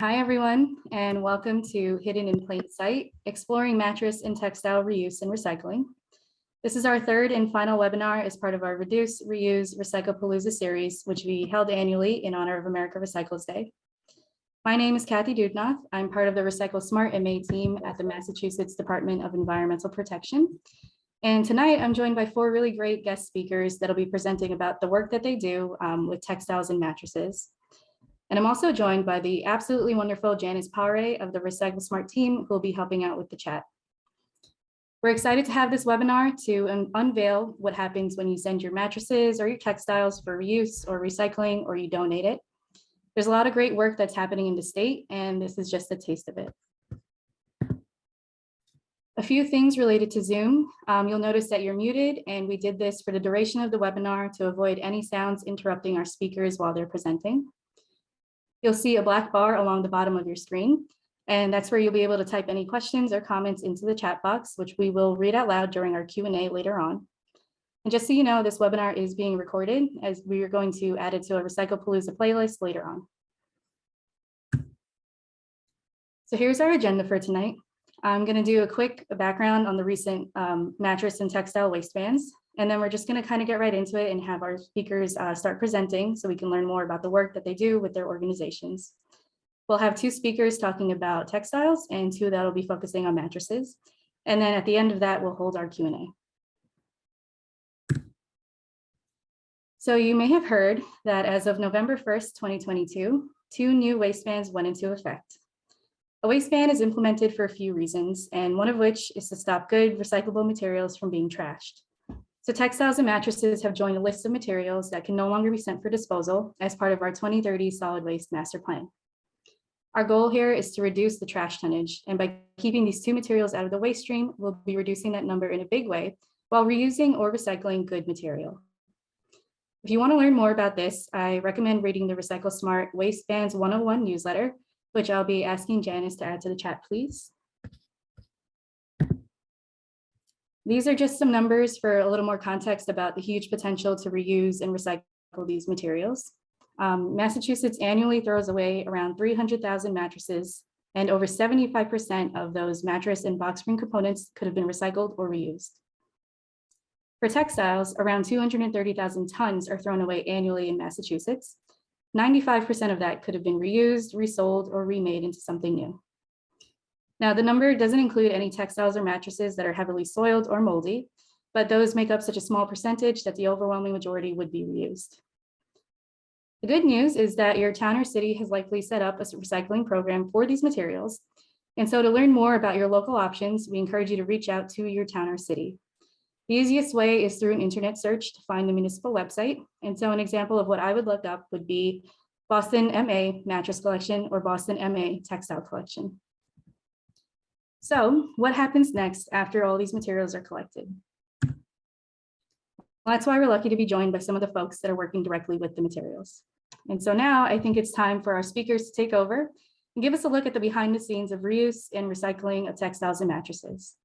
Hi, everyone, and welcome to Hidden in Plain Sight, Exploring Mattress and Textile Reuse and Recycling. This is our third and final webinar as part of our Reduce, Reuse, Recyclepalooza series, which we held annually in honor of America Recycles Day. My name is Kathy Dudnoff. I'm part of the Recycle Smart MA team at the Massachusetts Department of Environmental Protection. And tonight I'm joined by four really great guest speakers that'll be presenting about the work that they do with textiles and mattresses. And I'm also joined by the absolutely wonderful Janice Pare of the Recycle Smart team, who will be helping out with the chat. We're excited to have this webinar to unveil what happens when you send your mattresses or your textiles for reuse or recycling, or you donate it. There's a lot of great work that's happening in the state, and this is just a taste of it. A few things related to Zoom. You'll notice that you're muted, and we did this for the duration of the webinar to avoid any sounds interrupting our speakers while they're presenting. You'll see a black bar along the bottom of your screen, and that's where you'll be able to type any questions or comments into the chat box, which we will read out loud during our Q&A later on. And just so you know, this webinar is being recorded, as we are going to add it to a Recyclepalooza playlist later on. So here's our agenda for tonight. I'm going to do a quick background on the recent mattress and textile waistbands. And then we're just going to kind of get right into it and have our speakers start presenting so we can learn more about the work that they do with their organizations. We'll have two speakers talking about textiles and two that'll be focusing on mattresses. And then at the end of that, we'll hold our Q&A. So you may have heard that as of November 1st, 2022, two new waistbands went into effect. A waistband is implemented for a few reasons, and one of which is to stop good recyclable materials from being trashed. So textiles and mattresses have joined a list of materials that can no longer be sent for disposal as part of our 2030 solid waste master plan. Our goal here is to reduce the trash tonnage, and by keeping these two materials out of the waste stream, we'll be reducing that number in a big way while reusing or recycling good material. If you want to learn more about this, I recommend reading the Recycle Smart Waistbands 101 newsletter, which I'll be asking Janice to add to the chat, please. These are just some numbers for a little more context about the huge potential to reuse and recycle these materials. Massachusetts annually throws away around 300,000 mattresses, and over 75% of those mattress and box spring components could have been recycled or reused. For textiles, around 230,000 tons are thrown away annually in Massachusetts. 95% of that could have been reused, resold, or remade into something new. Now, the number doesn't include any textiles or mattresses that are heavily soiled or moldy, but those make up such a small percentage that the overwhelming majority would be reused. The good news is that your town or city has likely set up a recycling program for these materials. And so to learn more about your local options, we encourage you to reach out to your town or city. The easiest way is through an internet search to find the municipal website. And so an example of what I would look up would be Boston MA Mattress Collection or Boston MA Textile Collection. So what happens next after all these materials are collected? Well, that's why we're lucky to be joined by some of the folks that are working directly with the materials. And so now I think it's time for our speakers to take over and give us a look at the behind the scenes of reuse and recycling of textiles and mattresses.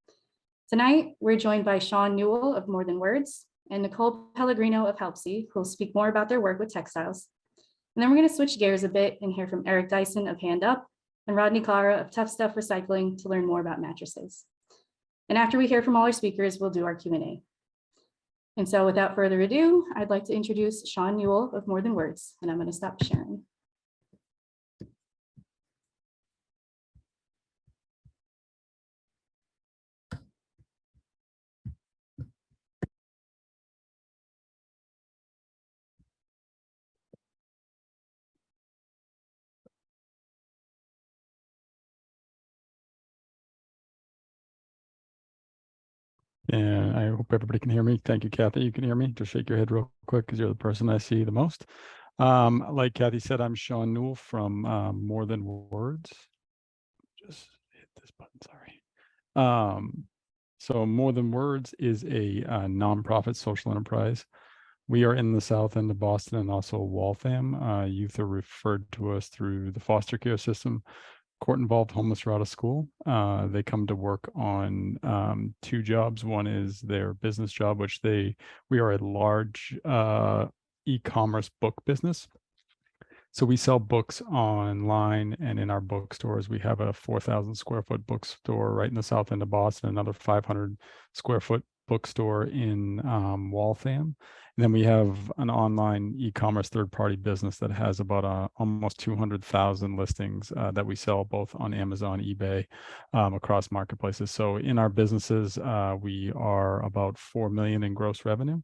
Tonight, we're joined by Sean Newell of More Than Words and Nicole Pellegrino of Helpsy, who will speak more about their work with textiles. And then we're going to switch gears a bit and hear from Eric Dyson of Hand Up and Rodney Clara of Tough Stuff Recycling to learn more about mattresses. And after we hear from all our speakers, we'll do our Q&A. And so without further ado, I'd like to introduce Sean Newell of More Than Words, and I'm going to stop sharing. And I hope everybody can hear me. Thank you, Kathy. You can hear me. Just shake your head real quick because you're the person I see the most. Like Kathy said, I'm Sean Newell from More Than Words. Just hit this button, sorry. So More Than Words is a nonprofit social enterprise. We are in the south end of Boston and also Waltham. Youth are referred to us through the foster care system. Court-involved homeless are out of school. They come to work on two jobs. One is their business job, which we are a large e-commerce book business. So we sell books online, and in our bookstores, we have a 4,000 square foot bookstore right in the south end of Boston, another 500 square foot bookstore in Waltham. And then we have an online e-commerce third-party business that has about almost 200,000 listings that we sell both on Amazon, eBay, across marketplaces. So in our businesses, we are about 4 million in gross revenue.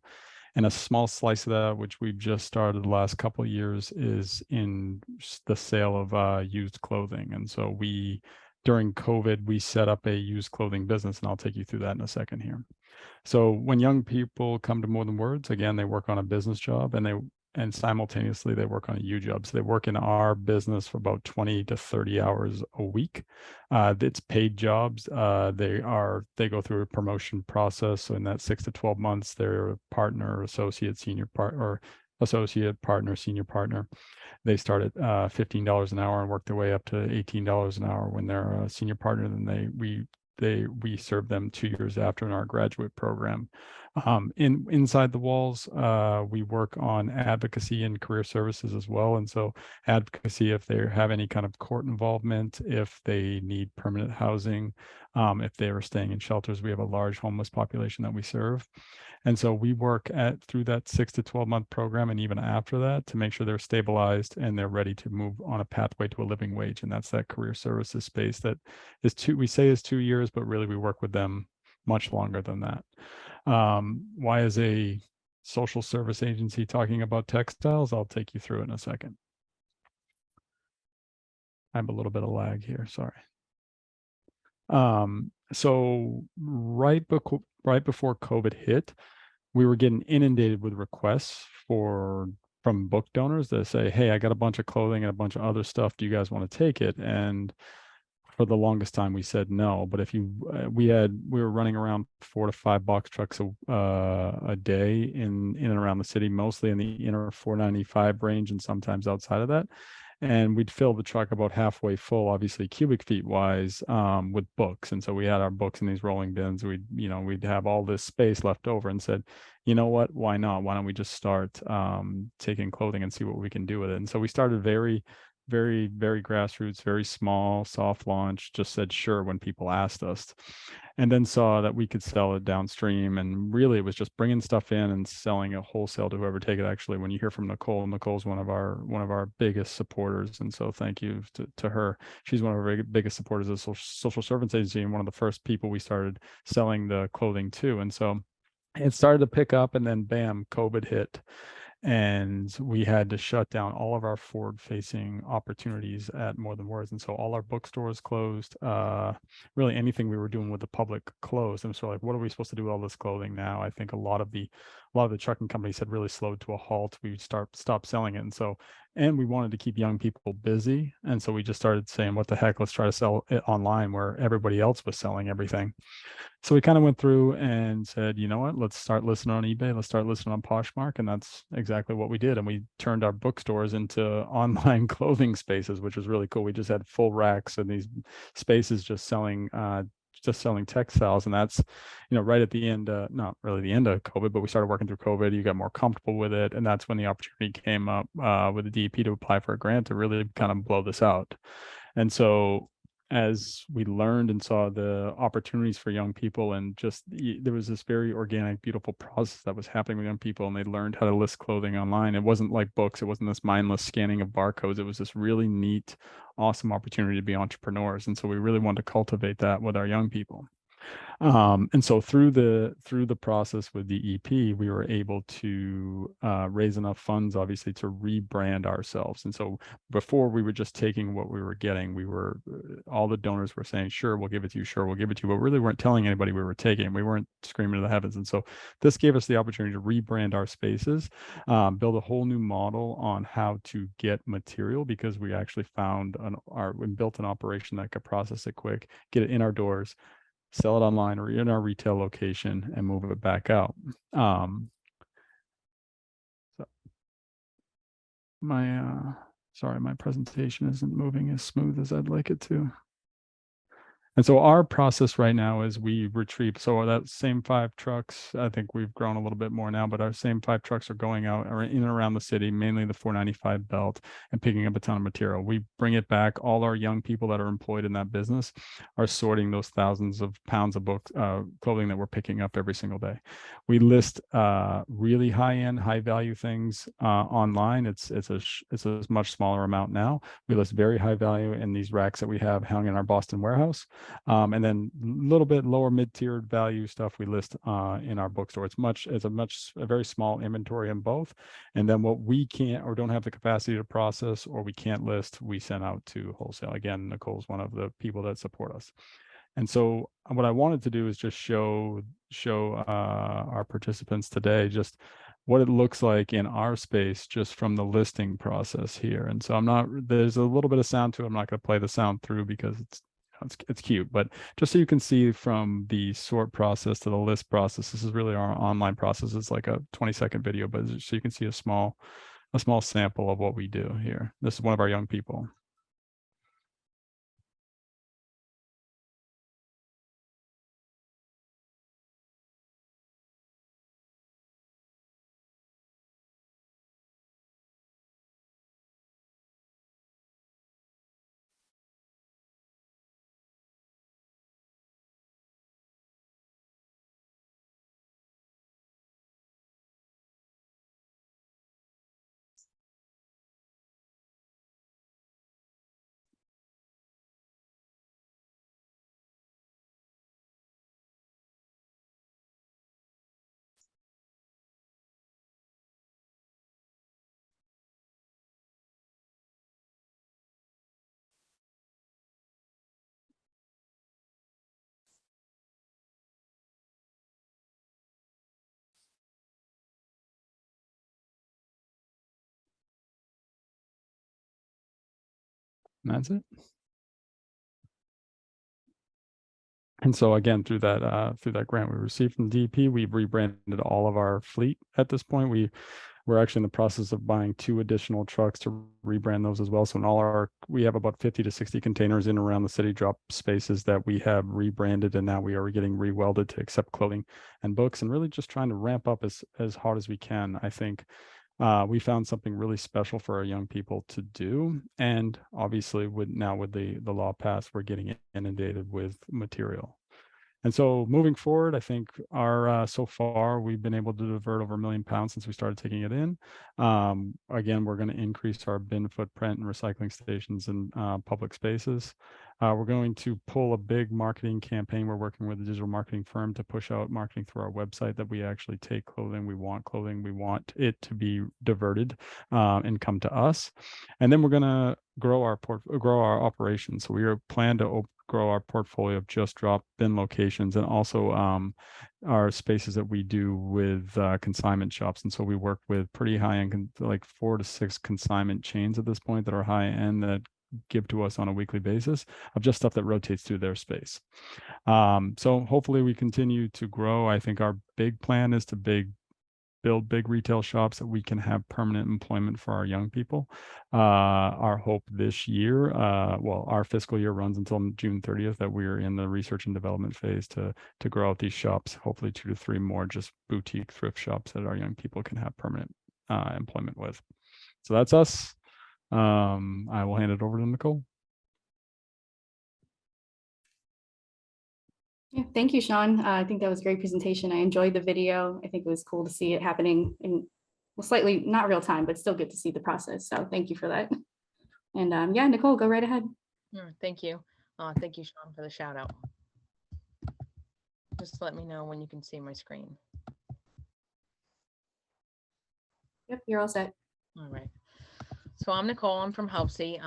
And a small slice of that, which we've just started the last couple of years, is in the sale of used clothing. And so during COVID, we set up a used clothing business, and I'll take you through that in a second here. So when young people come to More Than Words, again, they work on a business job, and simultaneously they work on a U job. So they work in our business for about 20 to 30 hours a week. It's paid jobs. They go through a promotion process. So in that 6 to 12 months, they're a partner, associate, senior part, or associate, partner, senior partner. They start at $15 an hour and work their way up to $18 an hour when they're a senior partner. Then we serve them 2 years after in our graduate program. Inside the walls, we work on advocacy and career services as well. And so advocacy, if they have any kind of court involvement, if they need permanent housing, if they are staying in shelters, we have a large homeless population that we serve. And so we work through that 6 to 12 month program, and even after that, to make sure they're stabilized and they're ready to move on a pathway to a living wage. And that's that career services space that we say is 2 years, but really we work with them much longer than that. Why is a social service agency talking about textiles? I'll take you through it in a second. I have a little bit of lag here, sorry. So right before COVID hit, we were getting inundated with requests from book donors that say, hey, I got a bunch of clothing and a bunch of other stuff. Do you guys want to take it? And for the longest time, we said no. But if we were running around 4 to 5 box trucks a day in and around the city, mostly in the inner 495 range and sometimes outside of that. And we'd fill the truck about halfway full, obviously cubic feet wise, with books. And so we had our books in these rolling bins. We'd have all this space left over, and said, you know what, why not? Why don't we just start taking clothing and see what we can do with it? And so we started very, very, very grassroots, very small, soft launch, just said sure when people asked us, and then saw that we could sell it downstream. And really it was just bringing stuff in and selling it wholesale to whoever take it. Actually, when you hear from Nicole's one of our biggest supporters, and so thank you to her. She's one of our biggest supporters of the social service agency, and one of the first people we started selling the clothing to. And so it started to pick up, and then bam, COVID hit. And we had to shut down all of our forward-facing opportunities at More Than Words. And so all our bookstores closed. Really anything we were doing with the public closed. And so like, what are we supposed to do with all this clothing now? I think a lot of the trucking companies had really slowed to a halt. We stopped selling it. And we wanted to keep young people busy. And so we just started saying, what the heck, let's try to sell it online where everybody else was selling everything. So we kind of went through and said, you know what, let's start listing on eBay. Let's start listing on Poshmark. And that's exactly what we did. And we turned our bookstores into online clothing spaces, which was really cool. We just had full racks in these spaces just selling textiles. And that's, right at the end, not really the end of COVID, but we started working through COVID. You got more comfortable with it. And that's when the opportunity came up with the DEP to apply for a grant to really kind of blow this out. And so as we learned and saw the opportunities for young people, and just there was this very organic, beautiful process that was happening with young people, and they learned how to list clothing online. It wasn't like books. It wasn't this mindless scanning of barcodes. It was this really neat, awesome opportunity to be entrepreneurs. And so we really wanted to cultivate that with our young people. And so through the process with the EP, we were able to raise enough funds, obviously, to rebrand ourselves. And so before, we were just taking what we were getting. All the donors were saying, sure, we'll give it to you, sure, we'll give it to you, but really weren't telling anybody we were taking. We weren't screaming to the heavens. And so this gave us the opportunity to rebrand our spaces, build a whole new model on how to get material, because we actually found we built an operation that could process it quick, get it in our doors, sell it online or in our retail location, and move it back out. My presentation isn't moving as smooth as I'd like it to. And so our process right now is we retrieve, so that same 5 trucks, I think we've grown a little bit more now, but our same 5 trucks are going out or in and around the city, mainly the 495 belt, and picking up a ton of material. We bring it back. All our young people that are employed in that business are sorting those thousands of pounds of clothing that we're picking up every single day. We list really high-end, high-value things online. It's a much smaller amount now. We list very high value in these racks that we have hung in our Boston warehouse. And then a little bit lower mid-tiered value stuff we list in our bookstore. It's a very small inventory in both. And then what we can't or don't have the capacity to process or we can't list, we send out to wholesale. Again, Nicole's one of the people that support us. And so what I wanted to do is just show our participants today just what it looks like in our space just from the listing process here. And so there's a little bit of sound to it. I'm not going to play the sound through because it's cute, but just so you can see from the sort process to the list process, this is really our online process. It's like a 20-second video, but so you can see a small sample of what we do here. This is one of our young people. And that's it. And so again, through that grant we received from DEP, we've rebranded all of our fleet at this point. We're actually in the process of buying 2 additional trucks to rebrand those as well. So we have about 50 to 60 containers in around the city drop spaces that we have rebranded, and now we are getting rewelded to accept clothing and books, and really just trying to ramp up as hard as we can. I think we found something really special for our young people to do, and obviously with the law passed, we're getting inundated with material. And so moving forward, I think so far we've been able to divert over 1 million pounds since we started taking it in. Again, we're going to increase our bin footprint and recycling stations in public spaces. We're going to pull a big marketing campaign. We're working with a digital marketing firm to push out marketing through our website that we actually take clothing. We want it to be diverted and come to us. And then we're going to grow our operations. So we plan to grow our portfolio of just drop bin locations, and also our spaces that we do with consignment shops. And so we work with pretty high end, like 4 to 6 consignment chains at this point that are high end, that give to us on a weekly basis of just stuff that rotates through their space. So hopefully we continue to grow. I think our big plan is to build big retail shops that we can have permanent employment for our young people. Our hope this year, our fiscal year runs until June 30th, that we're in the research and development phase to grow out these shops, hopefully 2 to 3 more just boutique thrift shops that our young people can have permanent employment with. So that's us. I will hand it over to Nicole. Yeah, thank you, Sean. I think that was a great presentation. I enjoyed the video. I think it was cool to see it happening in slightly not real time, but still get to see the process. So thank you for that. And yeah, Nicole, go right ahead. Thank you. Thank you, Sean, for the shout out. Just let me know when you can see my screen. Yep, you're all set. All right. So I'm Nicole. I'm from Helpsy.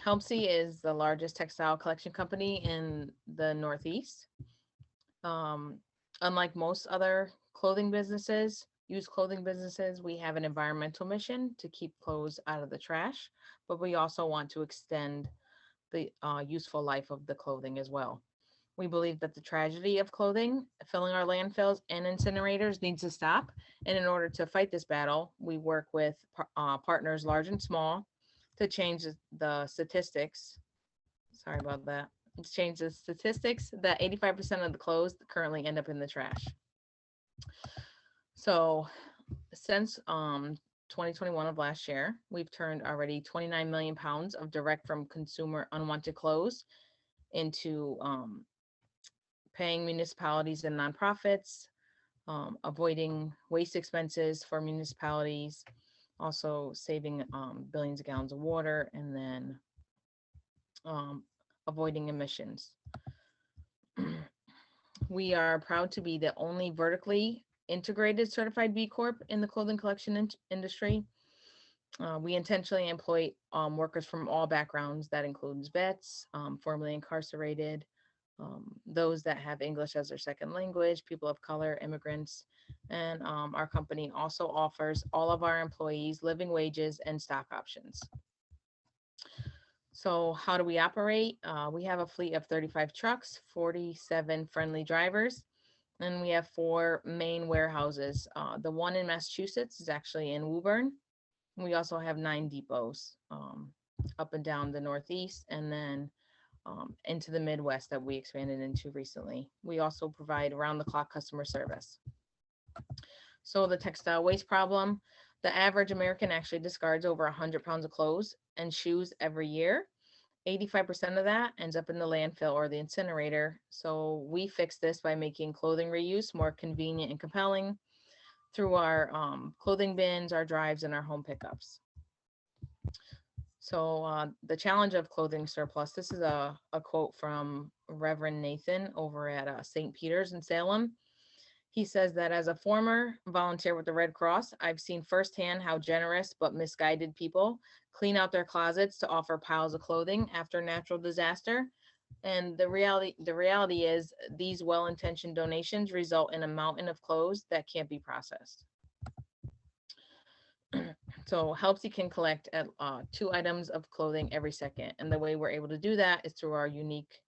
Helpsy is the largest textile collection company in the Northeast. Unlike most other clothing businesses, used clothing businesses, we have an environmental mission to keep clothes out of the trash, but we also want to extend the useful life of the clothing as well. We believe that the tragedy of clothing filling our landfills and incinerators needs to stop. And in order to fight this battle, we work with partners large and small to change the statistics. Sorry about that. let's change the statistics, that 85% of the clothes currently end up in the trash. So since 2021 of last year, we've turned already 29 million pounds of direct from consumer unwanted clothes into paying municipalities and nonprofits, avoiding waste expenses for municipalities, also saving billions of gallons of water, and then avoiding emissions. We are proud to be the only vertically integrated certified B Corp in the clothing collection industry. We intentionally employ workers from all backgrounds. That includes vets, formerly incarcerated, those that have English as their second language, people of color, immigrants. And our company also offers all of our employees living wages and stock options. So how do we operate? We have a fleet of 35 trucks, 47 friendly drivers, and we have 4 main warehouses. The one in Massachusetts is actually in Woburn. We also have 9 depots up and down the Northeast, and then into the Midwest that we expanded into recently. We also provide around-the-clock customer service. So the textile waste problem, the average American actually discards over 100 pounds of clothes and shoes every year. 85% of that ends up in the landfill or the incinerator. So we fix this by making clothing reuse more convenient and compelling through our clothing bins, our drives, and our home pickups. So the challenge of clothing surplus, this is a quote from Reverend Nathan over at St. Peter's in Salem. He says that as a former volunteer with the Red Cross, I've seen firsthand how generous but misguided people clean out their closets to offer piles of clothing after natural disaster. And the reality is these well-intentioned donations result in a mountain of clothes that can't be processed. So Helpsy can collect at 2 items of clothing every second. And the way we're able to do that is through our unique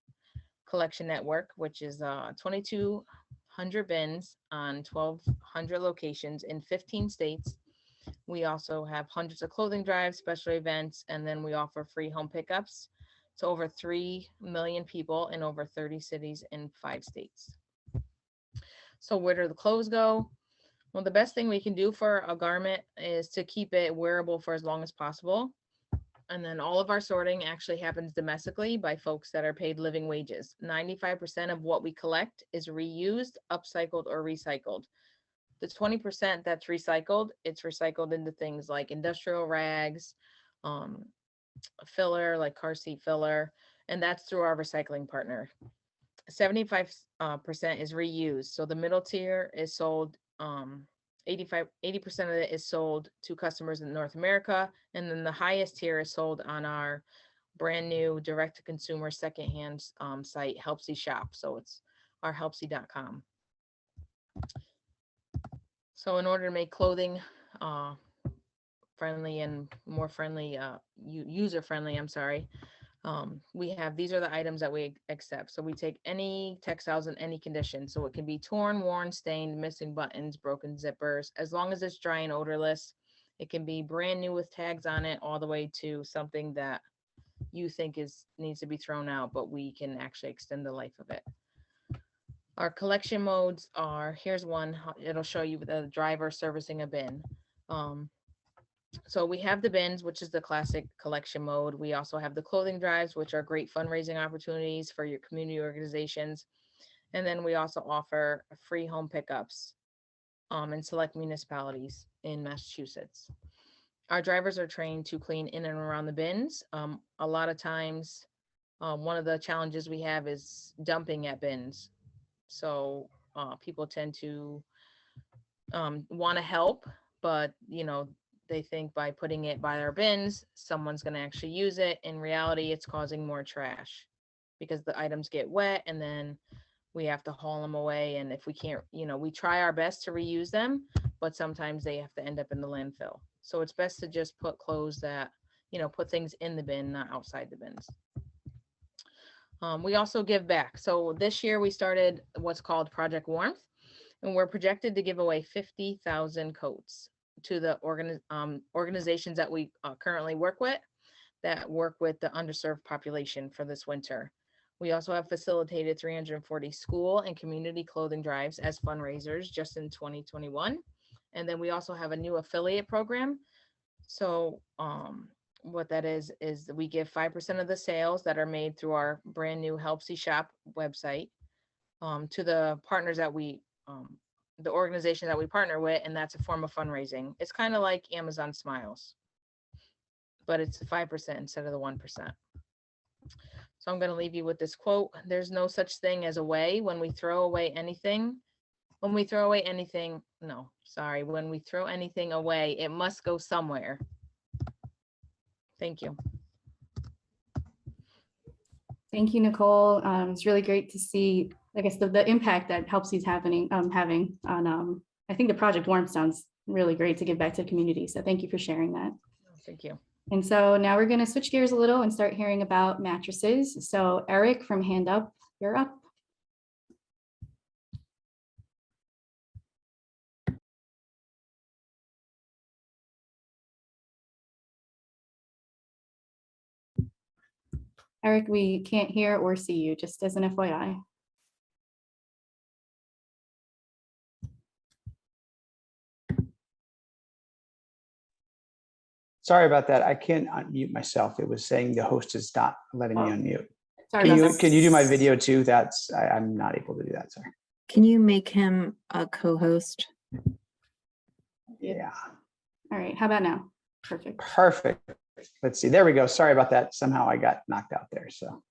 collection network, which is 2,200 bins on 1,200 locations in 15 states. We also have hundreds of clothing drives, special events, and then we offer free home pickups to over 3 million people in over 30 cities in 5 states. So where do the clothes go? Well, the best thing we can do for a garment is to keep it wearable for as long as possible. And then all of our sorting actually happens domestically by folks that are paid living wages. 95% of what we collect is reused, upcycled, or recycled. The 20% that's recycled, it's recycled into things like industrial rags, filler, like car seat filler, and that's through our recycling partner. 75% is reused. So the middle tier is sold, 80% of it is sold to customers in North America. And then the highest tier is sold on our brand new direct to consumer secondhand site, Helpsy Shop. So it's our helpsy.com. So in order to make clothing friendly and more friendly, user friendly, these are the items that we accept. So we take any textiles in any condition. So it can be torn, worn, stained, missing buttons, broken zippers, as long as it's dry and odorless. It can be brand new with tags on it, all the way to something that you think needs to be thrown out, but we can actually extend the life of it. Our collection modes are, here's one, it'll show you the driver servicing a bin. So we have the bins, which is the classic collection mode. We also have the clothing drives, which are great fundraising opportunities for your community organizations. And then we also offer free home pickups in select municipalities in Massachusetts. Our drivers are trained to clean in and around the bins. A lot of times, one of the challenges we have is dumping at bins. So people tend to want to help, but they think by putting it by their bins, someone's going to actually use it. In reality, it's causing more trash because the items get wet and then we have to haul them away. And if we can't, we try our best to reuse them, but sometimes they have to end up in the landfill. So it's best to just put clothes that, put things in the bin, not outside the bins. We also give back. So this year we started what's called Project Warmth, and we're projected to give away 50,000 coats to the organizations that we currently work with that work with the underserved population for this winter. We also have facilitated 340 school and community clothing drives as fundraisers just in 2021. And then we also have a new affiliate program. So what that is we give 5% of the sales that are made through our brand new Helpsy Shop website to the partners that the organization that we partner with, and that's a form of fundraising. It's kind of like Amazon Smiles, but it's 5% instead of the 1%. So I'm going to leave you with this quote. There's no such thing as a way. When we throw away anything, when we throw anything away, it must go somewhere. Thank you. Thank you, Nicole. It's really great to see, I guess, the impact that Helpsy's having on, I think the Project Warmth sounds really great to give back to the community. So thank you for sharing that. Thank you. And so now we're going to switch gears a little and start hearing about mattresses. So Eric from Hand Up, you're up. Eric, we can't hear or see you, just as an FYI. Sorry about that. I can't unmute myself. It was saying the host is not letting me unmute. Sorry Can about you, that. can you do my video too? I'm not able to do that, sorry. Can you make him a co-host? Yeah, All right, how about now? Perfect. perfect. Let's see, there we go. Sorry about that. Somehow I got knocked out there. So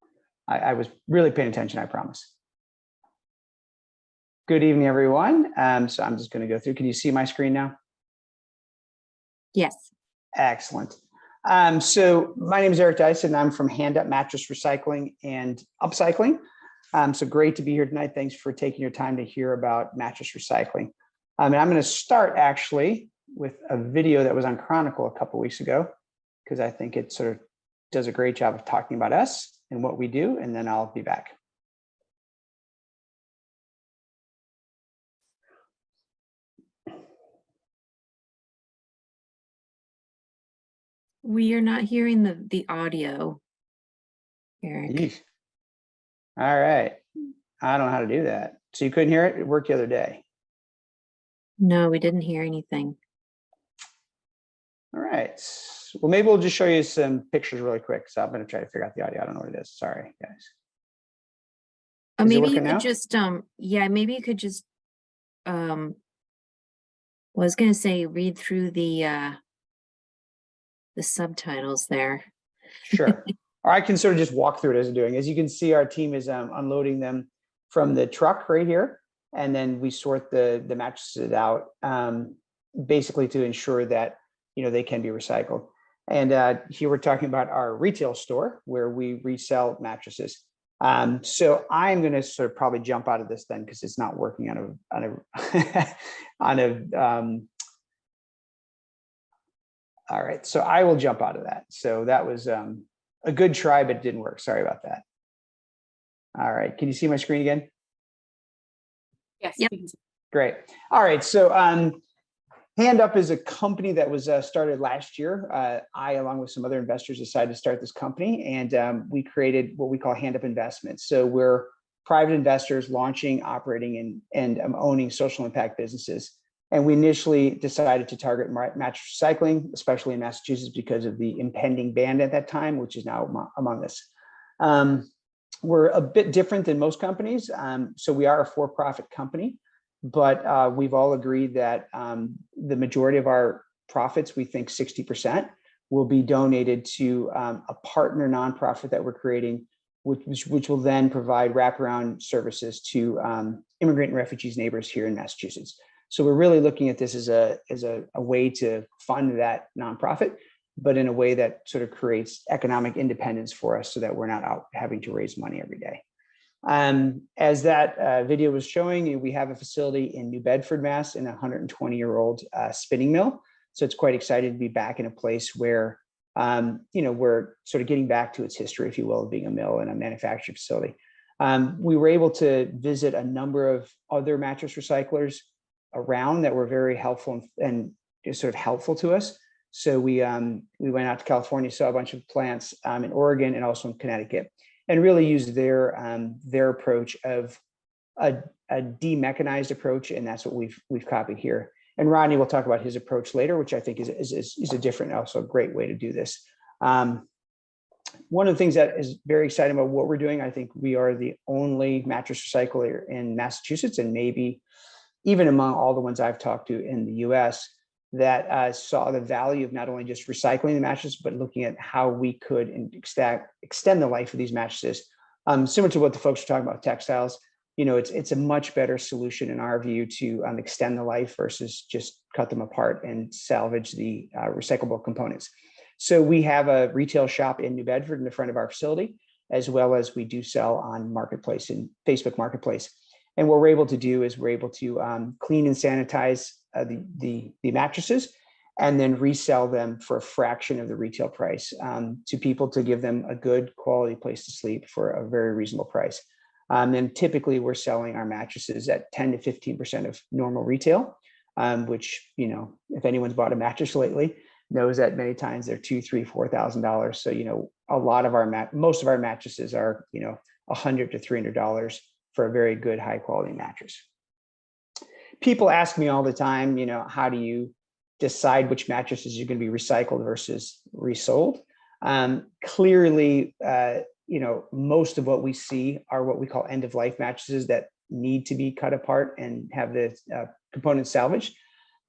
I was really paying attention, I promise. Good evening, everyone. So I'm just going to go through. Can you see my screen now? Yes. Excellent. So my name is Eric Dyson. I'm from Hand Up Mattress Recycling and Upcycling. So great to be here tonight. Thanks for taking your time to hear about mattress recycling. And I'm going to start actually with a video that was on Chronicle a couple weeks ago, because I think it sort of does a great job of talking about us and what we do, and then I'll be back. We are not hearing the audio, Eric. Yeesh. All right. I don't know how to do that. So you couldn't hear it? It worked the other day. No, we didn't hear anything. All right. Well, maybe we'll just show you some pictures really quick. So I'm going to try to figure out the audio. I don't know what it is. Sorry, guys. Oh, Is it maybe you working could now? just yeah, maybe you could just was gonna say read through the subtitles there. Sure. Or I can sort of just walk through it as I'm doing. As you can see, our team is unloading them from the truck right here. And then we sort the mattresses out basically to ensure that, you know, they can be recycled. And here we're talking about our retail store where we resell mattresses. So I'm going to sort of probably jump out of this then because it's not working all right, so I will jump out of that. So that was a good try, but it didn't work. Sorry about that. All right, can you see my screen again? Yes. Yep. we can see. Great. All right, so Hand Up is a company that was started last year. I, along with some other investors, decided to start this company, and we created what we call Hand Up Investments. So we're private investors launching, operating, and owning social impact businesses. And we initially decided to target mattress recycling, especially in Massachusetts, because of the impending ban at that time, which is now among us. We're a bit different than most companies. So we are a for-profit company, but we've all agreed that the majority of our profits, we think 60%, will be donated to a partner nonprofit that we're creating, which will then provide wraparound services to immigrant and refugees neighbors here in Massachusetts. So we're really looking at this as a way to fund that nonprofit, but in a way that sort of creates economic independence for us so that we're not out having to raise money every day. As that video was showing, we have a facility in New Bedford, Mass, in a 120-year-old spinning mill. So it's quite exciting to be back in a place where, you know, we're sort of getting back to its history, if you will, of being a mill and a manufacturing facility. We were able to visit a number of other mattress recyclers around that were very helpful and sort of helpful to us. So we went out to California, saw a bunch of plants in Oregon and also in Connecticut. and really use their approach of a demechanized approach, and that's what we've copied here. And Rodney will talk about his approach later, which I think is a different, also a great way to do this. One of the things that is very exciting about what we're doing, I think we are the only mattress recycler in Massachusetts, and maybe even among all the ones I've talked to in the US, that saw the value of not only just recycling the mattresses, but looking at how we could extend the life of these mattresses. Similar to what the folks are talking about, textiles, it's a much better solution in our view to extend the life versus just cut them apart and salvage the recyclable components. So we have a retail shop in New Bedford in the front of our facility, as well as we do sell on Marketplace and Facebook Marketplace. And what we're able to do is we're able to clean and sanitize the mattresses and then resell them for a fraction of the retail price to people, to give them a good quality place to sleep for a very reasonable price. And typically we're selling our mattresses at 10 to 15% of normal retail, which, if anyone's bought a mattress lately, knows that many times they're $2,000, $3,000, $4,000. So, a lot of most of our mattresses are, $100 to $300 for a very good, high quality mattress. People ask me all the time, how do you decide which mattresses are going to be recycled versus resold? Clearly, most of what we see are what we call end of life mattresses that need to be cut apart and have the components salvaged.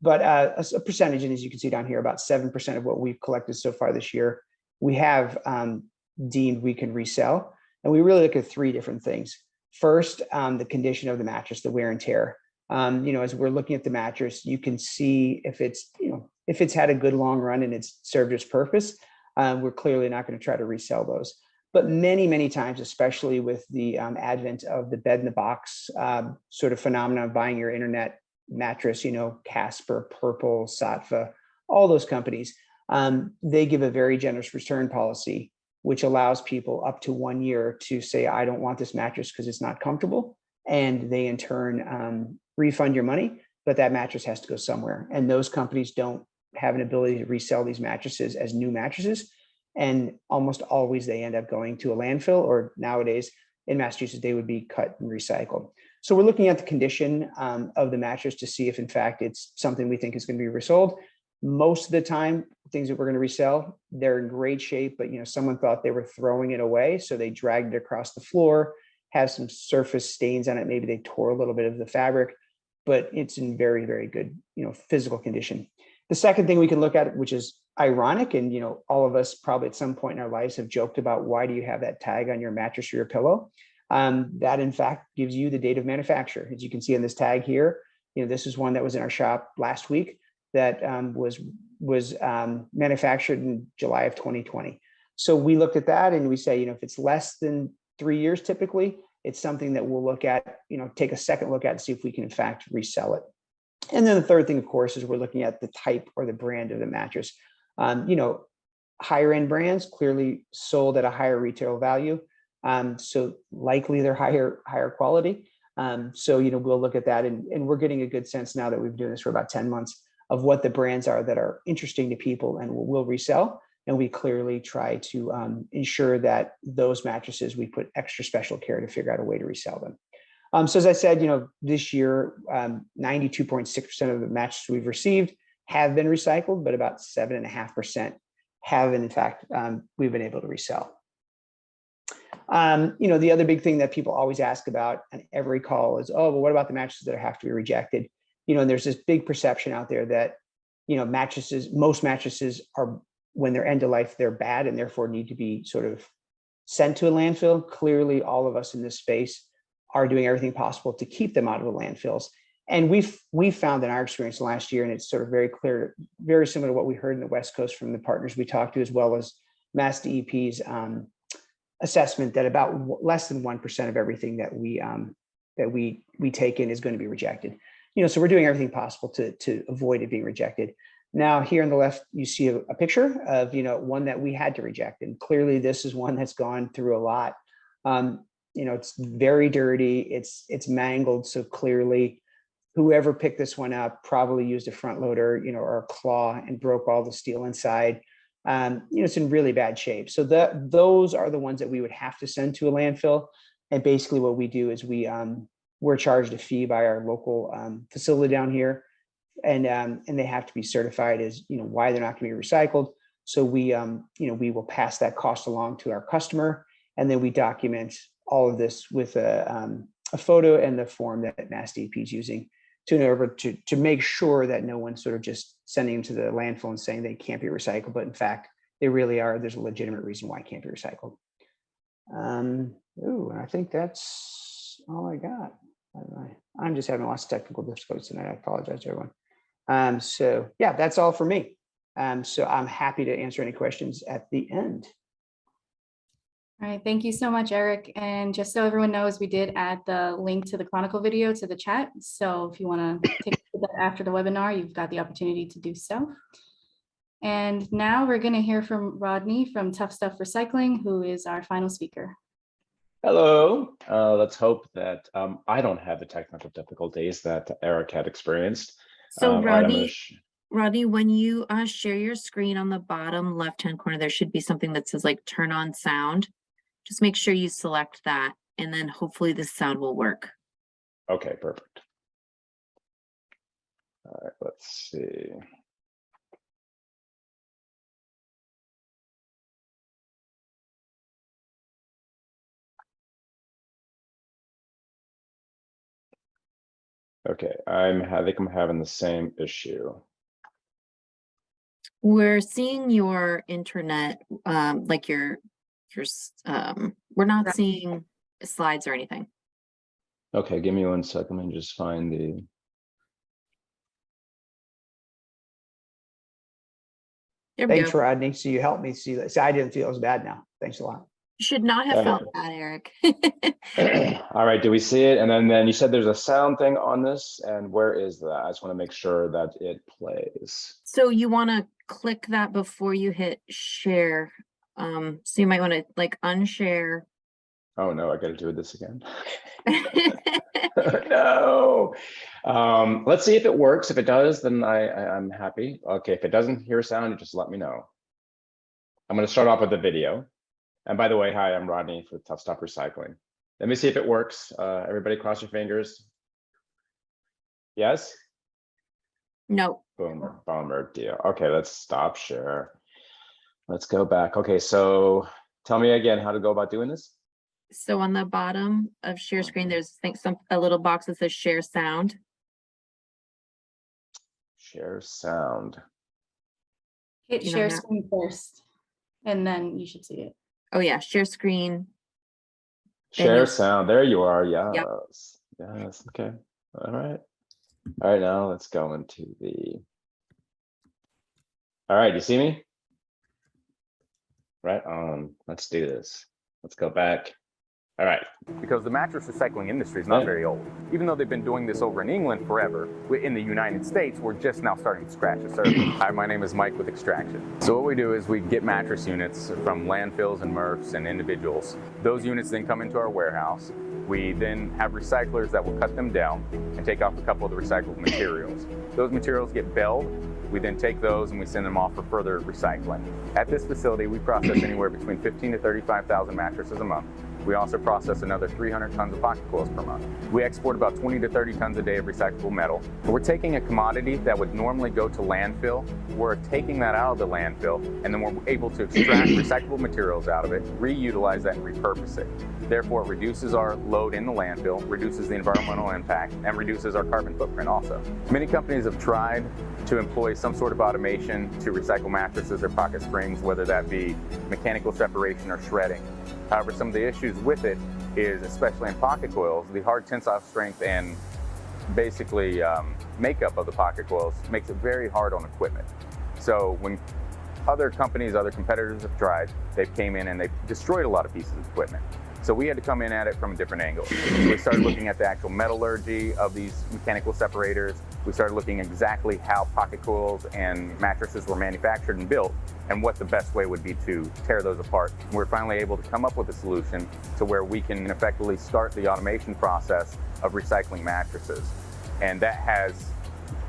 But a percentage, and as you can see down here, about 7% of what we've collected so far this year, we have deemed we can resell. And we really look at three different things. First, the condition of the mattress, the wear and tear. As we're looking at the mattress, you can see if it's had a good long run and it's served its purpose. We're clearly not going to try to resell those. But many, many times, especially with the advent of the bed in the box sort of phenomenon of buying your internet mattress, Casper, Purple, Saatva, all those companies, they give a very generous return policy, which allows people up to 1 year to say, I don't want this mattress because it's not comfortable. And they in turn refund your money, but that mattress has to go somewhere. And those companies don't have an ability to resell these mattresses as new mattresses. And almost always they end up going to a landfill, or nowadays in Massachusetts, they would be cut and recycled. So we're looking at the condition of the mattress to see if in fact it's something we think is going to be resold. Most of the time, things that we're going to resell, they're in great shape, but someone thought they were throwing it away, so they dragged it across the floor, have some surface stains on it. Maybe they tore a little bit of the fabric, but it's in very, very good, physical condition. The second thing we can look at, which is ironic, and all of us probably at some point in our lives have joked about, why do you have that tag on your mattress or your pillow? That in fact gives you the date of manufacture. As you can see on this tag here, this is one that was in our shop last week that was manufactured in July of 2020. So we looked at that and we say, if it's less than 3 years, typically, it's something that we'll look at, take a second look at and see if we can in fact resell it. And then the third thing, of course, is we're looking at the type or the brand of the mattress. Higher end brands clearly sold at a higher retail value. So likely they're higher quality. So, we'll look at that, and we're getting a good sense now that we've been doing this for about 10 months of what the brands are that are interesting to people and we'll resell. And we clearly try to ensure that those mattresses, we put extra special care to figure out a way to resell them. So as I said, this year, 92.6% of the mattresses we've received have been recycled, but about 7.5% have in fact, we've been able to resell. The other big thing that people always ask about on every call is, oh, well, what about the mattresses that have to be rejected? And there's this big perception out there that, most mattresses are, when they're end of life, they're bad and therefore need to be sort of sent to a landfill. Clearly, all of us in this space are doing everything possible to keep them out of the landfills. And we've found in our experience last year, and it's sort of very clear, very similar to what we heard in the West Coast from the partners we talked to, as well as MassDEP's assessment, that about less than 1% of everything that we take in is going to be rejected. So we're doing everything possible to avoid it being rejected. Now, here on the left, you see a picture of one that we had to reject, and clearly this is one that's gone through a lot. It's very dirty, it's mangled, so clearly whoever picked this one up probably used a front loader, or a claw, and broke all the steel inside. it's in really bad shape. So those are the ones that we would have to send to a landfill. And basically what we do is we're charged a fee by our local facility down here. And they have to be certified as, why they're not going to be recycled. So we will pass that cost along to our customer. And then we document all of this with a photo and the form that MassDEP is using to make sure that no one's sort of just sending them to the landfill and saying they can't be recycled, but in fact, they really are. There's a legitimate reason why it can't be recycled. I think that's all I got. I'm just having lots of technical difficulties tonight. I apologize to everyone. So yeah, that's all for me. So I'm happy to answer any questions at the end. All right, thank you so much, Eric. And just so everyone knows, we did add the link to the Chronicle video to the chat. So if you want to take a look at that after the webinar, you've got the opportunity to do so. And now we're going to hear from Rodney from Tough Stuff Recycling, who is our final speaker. Hello. Let's hope that I don't have the technical difficulties that Eric had experienced. So Rodney, when you share your screen on the bottom left-hand corner, there should be something that says like turn on sound. Just make sure you select that, and then hopefully the sound will work. Okay, perfect. All right, let's see. Okay, I think I'm having the same issue. We're seeing your internet, like we're not seeing slides or anything. Okay, give me 1 second. Let me just find the. There we Thanks, go. Rodney. So you helped me see that. So I didn't feel it was bad now. Thanks a lot. You should not have felt that, Eric. All right, do we see it? And then you said there's a sound thing on this, and where is that? I just want to make sure that it plays. So you want to click that before you hit share. So you might want to like unshare. Oh no, I got to do this again. No. Let's see if it works. If it does, then I'm happy. Okay, if it doesn't hear sound, you just let me know. I'm going to start off with the video. And by the way, hi, I'm Rodney for Tough Stuff Recycling. Let me see if it works. Everybody cross your fingers. Yes? No. Boom, bummer deal. Okay, let's stop share. Let's go back. Okay, so tell me again how to go about doing this. So on the bottom of share screen, there's a little box that says share sound. Share sound. Hit share screen first, and then you should see it. Oh yeah, share screen. Share sound. There you are. Yes. Yep. Yes. Okay. All right. All right. Now let's go into the. All right. You see me? Right on. Let's do this. Let's go back. All right. Because the mattress recycling industry is not very old. Even though they've been doing this over in England forever, in the United States, we're just now starting to scratch the surface. Hi, my name is Mike with Extraction. So what we do is we get mattress units from landfills and MRFs and individuals. Those units then come into our warehouse. We then have recyclers that will cut them down and take off a couple of the recycled materials. Those materials get belled. We then take those and we send them off for further recycling. At this facility, we process anywhere between 15 to 35,000 mattresses a month. We also process another 300 tons of pocket coils per month. We export about 20 to 30 tons a day of recyclable metal. We're taking a commodity that would normally go to landfill. We're taking that out of the landfill, and then we're able to extract recyclable materials out of it, reutilize that, and repurpose it. Therefore, it reduces our load in the landfill, reduces the environmental impact, and reduces our carbon footprint also. Many companies have tried to employ some sort of automation to recycle mattresses or pocket springs, whether that be mechanical separation or shredding. However, some of the issues with it is, especially in pocket coils, the hard tensile strength and basically makeup of the pocket coils makes it very hard on equipment. So when other companies, other competitors have tried, they've came in and they've destroyed a lot of pieces of equipment. So we had to come in at it from a different angle. So we started looking at the actual metallurgy of these mechanical separators. We started looking exactly how pocket coils and mattresses were manufactured and built, and what the best way would be to tear those apart. And we're finally able to come up with a solution to where we can effectively start the automation process of recycling mattresses. And that has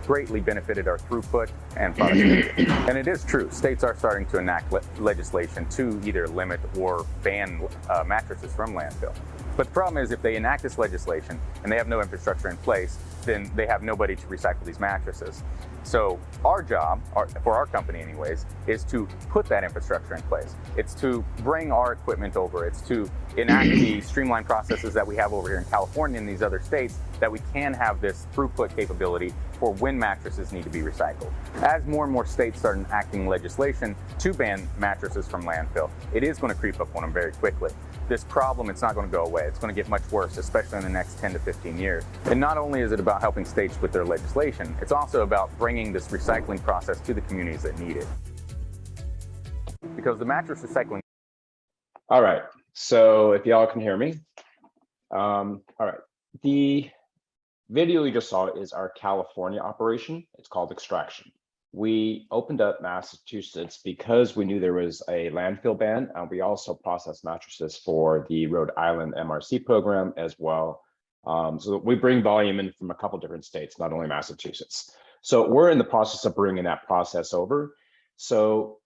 greatly benefited our throughput and productivity. And it is true, states are starting to enact legislation to either limit or ban mattresses from landfill. But the problem is if they enact this legislation and they have no infrastructure in place, then they have nobody to recycle these mattresses. So our job, for our company anyways, is to put that infrastructure in place. It's to bring our equipment over. It's to enact the streamlined processes that we have over here in California and these other states that we can have this throughput capability for when mattresses need to be recycled. As more and more states start enacting legislation to ban mattresses from landfill, it is going to creep up on them very quickly. This problem, it's not going to go away. It's going to get much worse, especially in the next 10 to 15 years. And not only is it about helping states with their legislation, it's also about bringing this recycling process to the communities that need it. Because the mattress recycling. All right, so if y'all can hear me. All right, the video you just saw is our California operation. It's called Extraction. We opened up Massachusetts because we knew there was a landfill ban, and we also process mattresses for the Rhode Island MRC program as well. So we bring volume in from a couple different states, not only Massachusetts. So we're in the process of bringing that process over. So,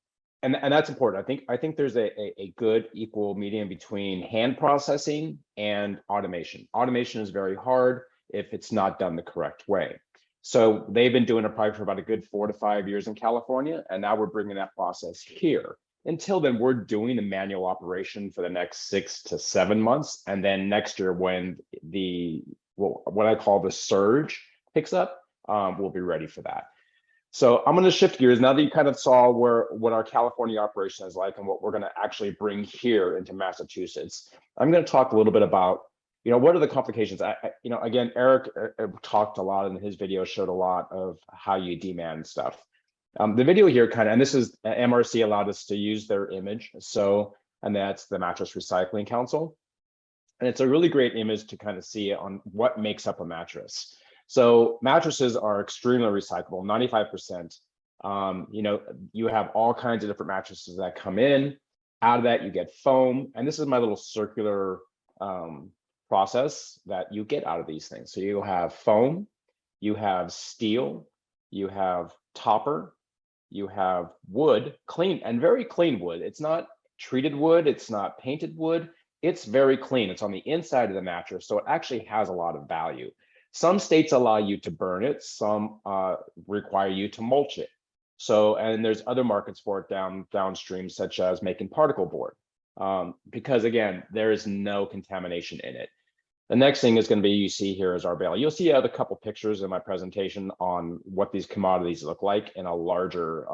and that's important. I think there's a good equal medium between hand processing and automation. Automation is very hard if it's not done the correct way. So they've been doing it probably for about a good 4 to 5 years in California, and now we're bringing that process here. Until then, we're doing the manual operation for the next 6 to 7 months, and then next year, when the what I call the surge picks up, we'll be ready for that. So I'm going to shift gears now that you kind of saw what our California operation is like and what we're going to actually bring here into Massachusetts. I'm going to talk a little bit about, what are the complications? Again, Eric talked a lot in his video, showed a lot of how you demand stuff. The video here and this is MRC allowed us to use their image. So, and that's the Mattress Recycling Council. And it's a really great image to kind of see on what makes up a mattress. So mattresses are extremely recyclable, 95%. You have all kinds of different mattresses that come in. Out of that, you get foam. And this is my little circular process that you get out of these things. So you have foam, you have steel, you have topper, you have wood, clean and very clean wood. It's not treated wood, it's not painted wood. It's very clean. It's on the inside of the mattress, so it actually has a lot of value. Some states allow you to burn it, some require you to mulch it. So, and there's other markets for it downstream, such as making particle board. Because again, there is no contamination in it. The next thing is going to be, you see here is our bale. You'll see a couple pictures in my presentation on what these commodities look like in a larger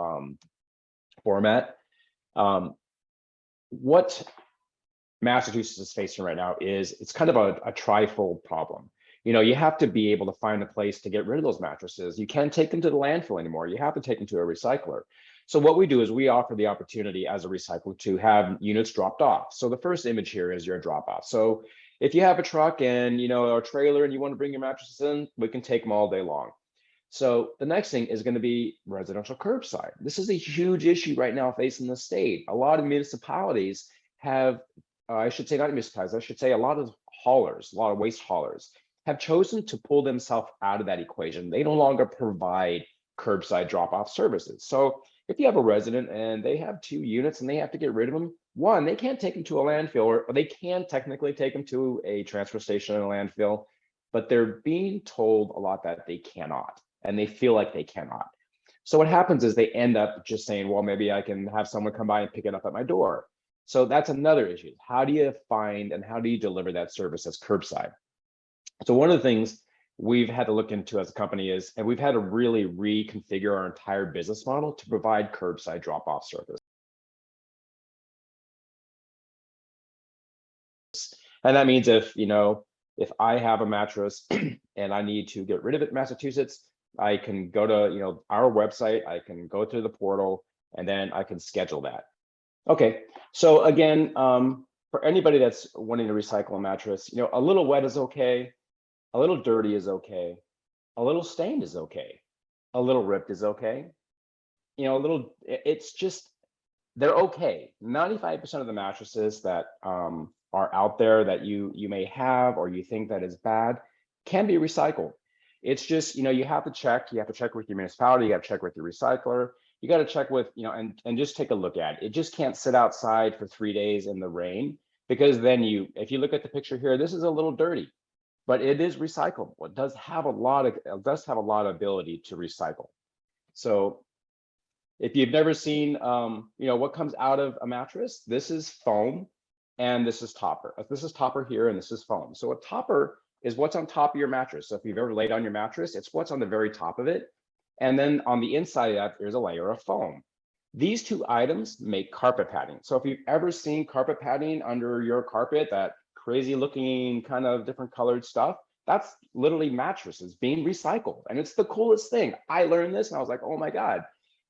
format. What Massachusetts is facing right now is it's kind of a trifold problem. You have to be able to find a place to get rid of those mattresses. You can't take them to the landfill anymore. You have to take them to a recycler. So what we do is we offer the opportunity as a recycler to have units dropped off. So the first image here is your drop off. So if you have a truck and a trailer and you want to bring your mattresses in, we can take them all day long. So the next thing is going to be residential curbside. This is a huge issue right now facing the state. A lot of municipalities have, I should say not municipalities, I should say a lot of haulers, a lot of waste haulers have chosen to pull themselves out of that equation. They no longer provide curbside drop-off services. So if you have a resident and they have 2 units and they have to get rid of them, one, they can't take them to a landfill, or they can technically take them to a transfer station and a landfill, but they're being told a lot that they cannot, and they feel like they cannot. So what happens is they end up just saying, well, maybe I can have someone come by and pick it up at my door. So that's another issue. How do you find and how do you deliver that service as curbside? So one of the things we've had to look into as a company is, and we've had to really reconfigure our entire business model to provide curbside drop-off service. And that means if I have a mattress and I need to get rid of it in Massachusetts, I can go to our website, I can go to the portal, and then I can schedule that. Okay, so again, for anybody that's wanting to recycle a mattress, a little wet is okay. A little dirty is okay. A little stained is okay. A little ripped is okay. It's just, they're okay. 95% of the mattresses that are out there that you may have or you think that is bad can be recycled. It's just, you have to check. You have to check with your municipality. You got to check with your recycler. You got to check with, and just take a look at it. It just can't sit outside for 3 days in the rain, because then if you look at the picture here, this is a little dirty, but it is recyclable. It does have a lot of ability to recycle. So if you've never seen, what comes out of a mattress, this is foam and this is topper. This is topper here and this is foam. So a topper is what's on top of your mattress. So if you've ever laid on your mattress, it's what's on the very top of it. And then on the inside of that, there's a layer of foam. These two items make carpet padding. So if you've ever seen carpet padding under your carpet, that crazy looking kind of different colored stuff, that's literally mattresses being recycled. And it's the coolest thing. I learned this and I was like, oh my God.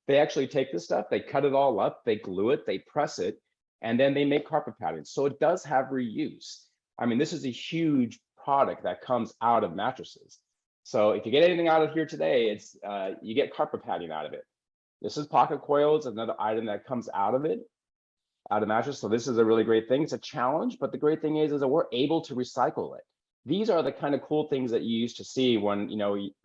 They actually take this stuff, they cut it all up, they glue it, they press it, and then they make carpet padding. So it does have reuse. I mean, this is a huge product that comes out of mattresses. So if you get anything out of here today, it's you get carpet padding out of it. This is pocket coils, another item that comes out of it, out of mattress. So this is a really great thing. It's a challenge, but the great thing is that we're able to recycle it. These are the kind of cool things that you used to see when,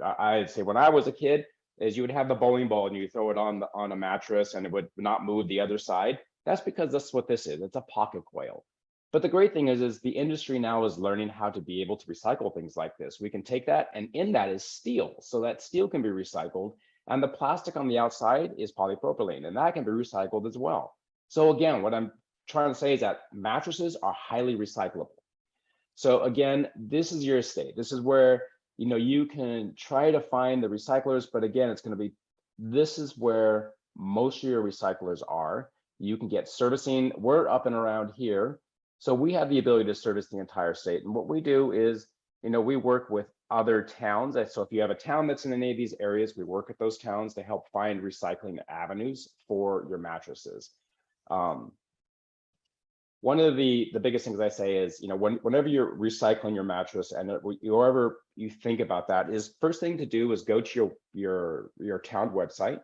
I'd say when I was a kid, is you would have the bowling ball and you throw it on a mattress and it would not move the other side. That's because that's what this is. It's a pocket coil. But the great thing is the industry now is learning how to be able to recycle things like this. We can take that, and in that is steel. So that steel can be recycled. And the plastic on the outside is polypropylene, and that can be recycled as well. So again, what I'm trying to say is that mattresses are highly recyclable. So again, this is your estate. This is where you can try to find the recyclers, but again, this is where most of your recyclers are. You can get servicing. We're up and around here. So we have the ability to service the entire state. And what we do is, we work with other towns. So if you have a town that's in any of these areas, we work with those towns to help find recycling avenues for your mattresses. One of the biggest things I say is, whenever you're recycling your mattress, and however you think about that, is first thing to do is go to your town website,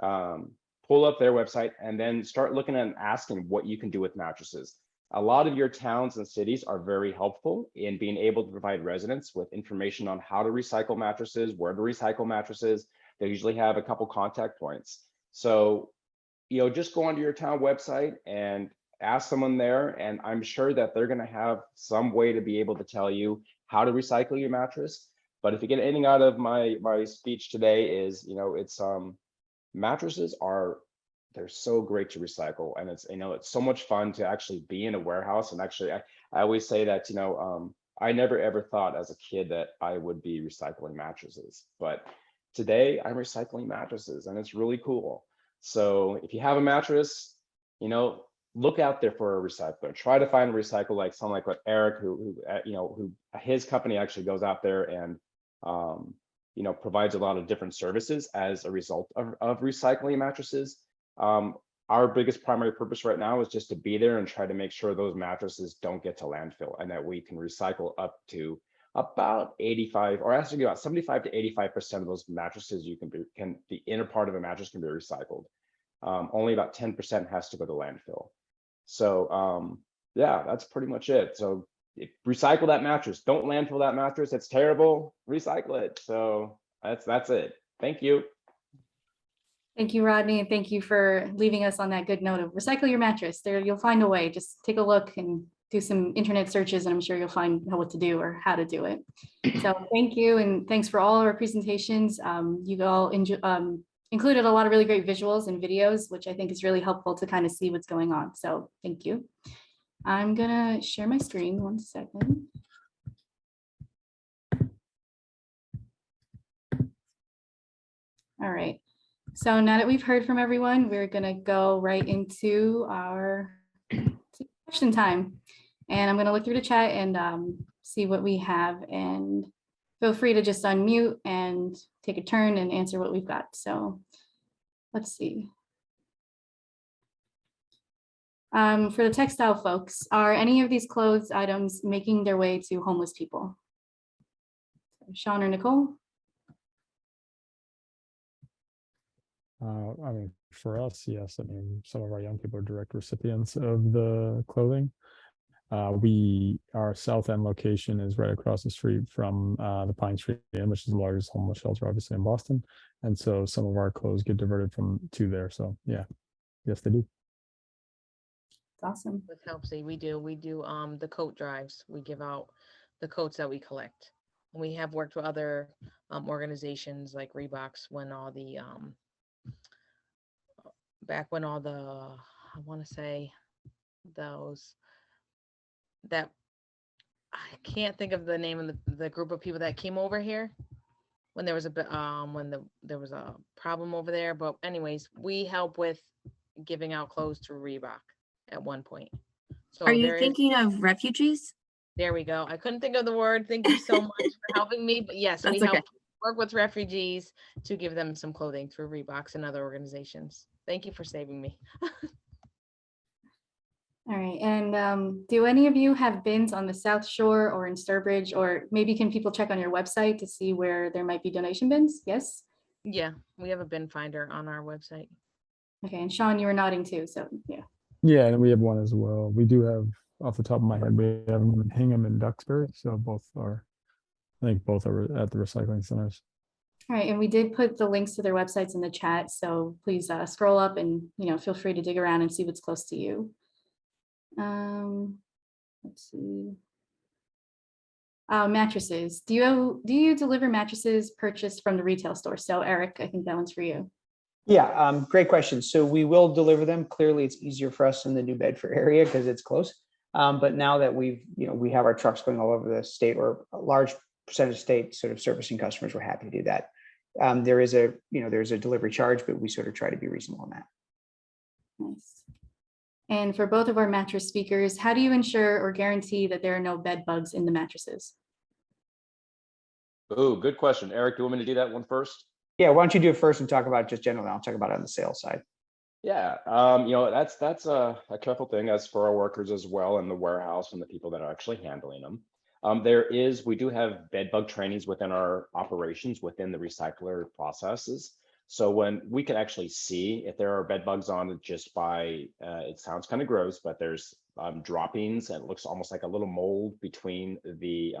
pull up their website, and then start looking and asking what you can do with mattresses. A lot of your towns and cities are very helpful in being able to provide residents with information on how to recycle mattresses, where to recycle mattresses. They usually have a couple contact points. So, just go onto your town website and ask someone there, and I'm sure that they're going to have some way to be able to tell you how to recycle your mattress. But if you get anything out of my speech today is, mattresses they're so great to recycle, and it's so much fun to actually be in a warehouse. And actually, I always say that, I never ever thought as a kid that I would be recycling mattresses, but today I'm recycling mattresses, and it's really cool. So if you have a mattress, look out there for a recycler. Try to find a recycle, like someone like what Eric, who his company actually goes out there and provides a lot of different services as a result of recycling mattresses. Our biggest primary purpose right now is just to be there and try to make sure those mattresses don't get to landfill, and that we can recycle up to about 85, or actually about 75 to 85% of those mattresses the inner part of a mattress can be recycled. Only about 10% has to go to landfill. So yeah, that's pretty much it. So recycle that mattress. Don't landfill that mattress. It's terrible. Recycle it. So that's it. Thank you. Thank you, Rodney, and thank you for leaving us on that good note of recycle your mattress. There, you'll find a way. Just take a look and do some internet searches, and I'm sure you'll find what to do or how to do it. So thank you, and thanks for all our presentations. You all included a lot of really great visuals and videos, which I think is really helpful to kind of see what's going on. So thank you. I'm gonna share my screen 1 second. All right. So now that we've heard from everyone, we're gonna go right into our question time. And I'm gonna look through the chat and see what we have, and feel free to just unmute and take a turn and answer what we've got. So let's see. For the textile folks, are any of these clothes items making their way to homeless people? Sean or Nicole? I mean, for us, yes. I mean, some of our young people are direct recipients of the clothing. Our south end location is right across the street from the Pine Street Inn, which is the largest homeless shelter, obviously, in Boston. And so some of our clothes get diverted to there. So yeah, yes, they do. Awesome. With Helpsy, we do the coat drives. We give out the coats that we collect. We have worked with other organizations like Reeboks when all the back when all the, I want to say those that I can't think of the name of the group of people that came over here when there was a bit there was a problem over there. But anyways, we help with giving out clothes to Reebok at one point. So are you thinking of refugees? There we go. I couldn't think of the word. Thank you so much for helping me. But yes, we help work with refugees to give them some clothing through Reeboks and other organizations. Thank you for saving me. All right, and do any of you have bins on the South Shore or in Sturbridge, or maybe can people check on your website to see where there might be donation bins? Yes? Yeah, we have a bin finder on our website. Okay, and Sean, you were nodding too, so yeah. Yeah, and we have one as well. We do have, off the top of my head, we have them in Hingham and Duxbury. So I think both are at the recycling centers. All right, and we did put the links to their websites in the chat, so please scroll up and feel free to dig around and see what's close to you. Let's see. Mattresses. Do you deliver mattresses purchased from the retail store? So Eric, I think that one's for you. Yeah, great question. So we will deliver them. Clearly, it's easier for us in the New Bedford area because it's close. But now that we have our trucks going all over the state, or a large percentage of state sort of servicing customers, we're happy to do that. There's a delivery charge, but we sort of try to be reasonable on that. Nice. And for both of our mattress speakers, how do you ensure or guarantee that there are no bed bugs in the mattresses? Oh, good question. Eric, do you want me to do that one first? Yeah, why don't you do it first and talk about just generally, I'll talk about it on the sales side. Yeah, that's a careful thing as for our workers as well in the warehouse and the people that are actually handling them. We do have bed bug trainings within our operations within the recycler processes. So when we can actually see if there are bed bugs on it just by, it sounds kind of gross, but there's droppings and it looks almost like a little mold between the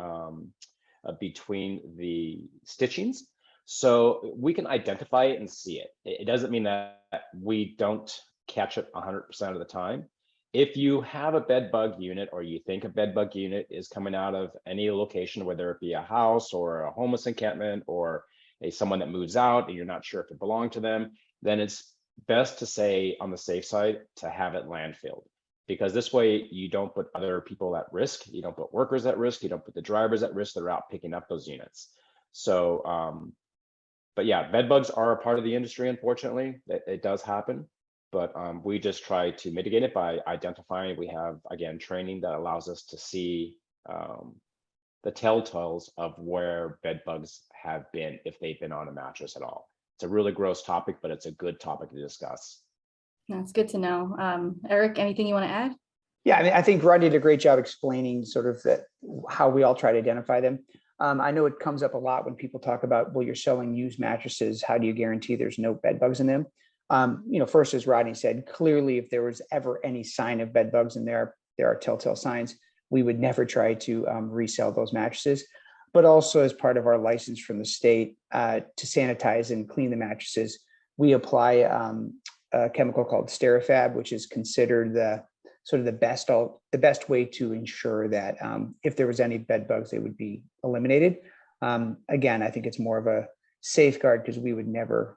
stitchings. So we can identify it and see it. It doesn't mean that we don't catch it 100% of the time. If you have a bed bug unit, or you think a bed bug unit is coming out of any location, whether it be a house or a homeless encampment or someone that moves out and you're not sure if it belonged to them, then it's best to say on the safe side to have it landfilled, because this way you don't put other people at risk. You don't put workers at risk. You don't put the drivers at risk that are out picking up those units. So, but yeah, bed bugs are a part of the industry, unfortunately. It does happen, but we just try to mitigate it by identifying. We have, again, training that allows us to see the telltales of where bed bugs have been, if they've been on a mattress at all. It's a really gross topic, but it's a good topic to discuss. That's good to know. Eric, anything you want to add? Yeah, I mean, I think Rod did a great job explaining sort of how we all try to identify them. I know it comes up a lot when people talk about, well, you're selling used mattresses. How do you guarantee there's no bed bugs in them? First, as Rodney said, clearly, if there was ever any sign of bed bugs in there, there are telltale signs. We would never try to resell those mattresses. But also, as part of our license from the state to sanitize and clean the mattresses, we apply a chemical called Sterifab, which is considered the best way to ensure that if there was any bed bugs, they would be eliminated. Again, I think it's more of a safeguard because we would never